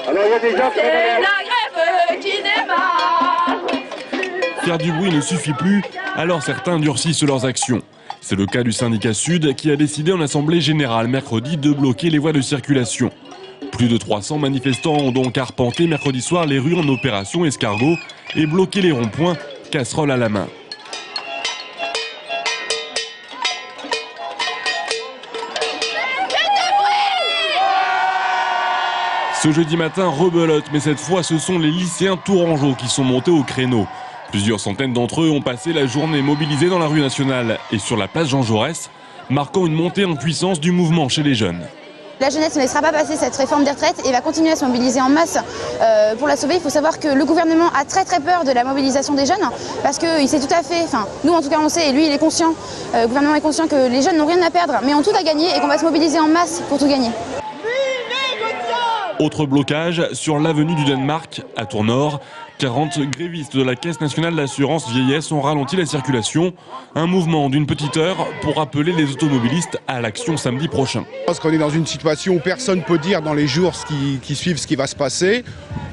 Alors il y a des gens qui... C'est la grève qui démarre. Faire du bruit ne suffit plus, alors certains durcissent leurs actions. C'est le cas du syndicat Sud qui a décidé en assemblée générale mercredi de bloquer les voies de circulation. Plus de 300 manifestants ont donc arpenté mercredi soir les rues en opération escargot et bloqué les ronds-points, casseroles à la main. Ce jeudi matin, rebelote, mais cette fois ce sont les lycéens tourangeaux qui sont montés au créneau. Plusieurs centaines d'entre eux ont passé la journée mobilisés dans la rue nationale et sur la place Jean Jaurès, marquant une montée en puissance du mouvement chez les jeunes. La jeunesse ne laissera pas passer cette réforme des retraites et va continuer à se mobiliser en masse pour la sauver. Il faut savoir que le gouvernement a très peur de la mobilisation des jeunes parce qu'il sait tout à fait, enfin nous en tout cas on sait et lui il est conscient, le gouvernement est conscient que les jeunes n'ont rien à perdre mais ont tout à gagner et qu'on va se mobiliser en masse pour tout gagner. Autre blocage sur l'avenue du Danemark à Tournord. 40 grévistes de la Caisse nationale d'assurance vieillesse ont ralenti la circulation. Un mouvement d'une petite heure pour appeler les automobilistes à l'action samedi prochain. Parce qu'on est dans une situation où personne ne peut dire dans les jours qui suivent ce qui va se passer.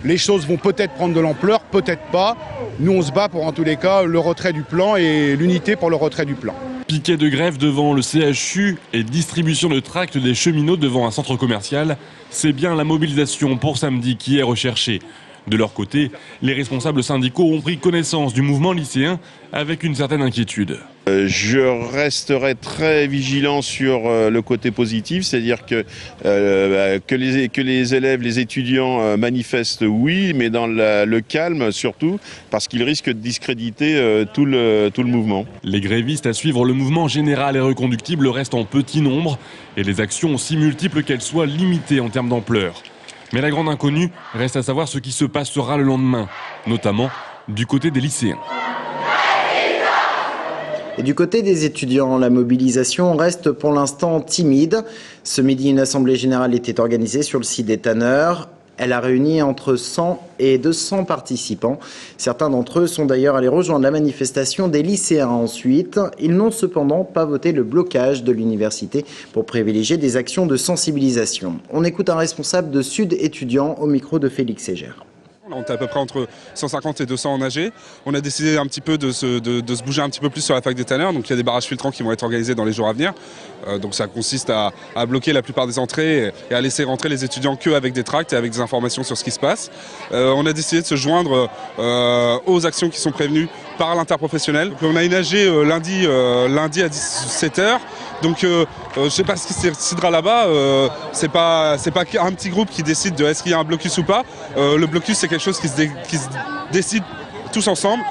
Les choses vont peut-être prendre de l'ampleur, peut-être pas. Nous on se bat pour en tous les cas le retrait du plan et l'unité pour le retrait du plan. Piquet de grève devant le CHU et distribution de tracts des cheminots devant un centre commercial. C'est bien la mobilisation pour samedi qui est recherchée. De leur côté, les responsables syndicaux ont pris connaissance du mouvement lycéen avec une certaine inquiétude. Je resterai très vigilant sur le côté positif, c'est-à-dire que les élèves, les étudiants manifestent, oui, mais dans le calme surtout, parce qu'ils risquent de discréditer tout le mouvement. Les grévistes à suivre le mouvement général et reconductible restent en petit nombre et les actions, aussi multiples qu'elles soient, limitées en termes d'ampleur. Mais la grande inconnue reste à savoir ce qui se passera le lendemain, notamment du côté des lycéens. Et du côté des étudiants, la mobilisation reste pour l'instant timide. Ce midi, une assemblée générale était organisée sur le site des tanneurs. Elle a réuni entre 100 et 200 participants. Certains d'entre eux sont d'ailleurs allés rejoindre la manifestation des lycéens ensuite. Ils n'ont cependant pas voté le blocage de l'université pour privilégier des actions de sensibilisation. On écoute un responsable de Sud étudiant au micro de Félix Ségère. On est à peu près entre 150 et 200 en AG. On a décidé un petit peu de se bouger un petit peu plus sur la fac des tanneurs. Donc il y a des barrages filtrants qui vont être organisés dans les jours à venir. Donc ça consiste à bloquer la plupart des entrées et à laisser rentrer les étudiants qu'avec des tracts et avec des informations sur ce qui se passe. On a décidé de se joindre aux actions qui sont prévenues par l'interprofessionnel. On a une AG lundi à 17h. Donc je ne sais pas ce qui se décidera là-bas. C'est pas un petit groupe qui décide de est-ce qu'il y a un blocus ou pas. Le blocus c'est quelque chose qui se décide tous ensemble.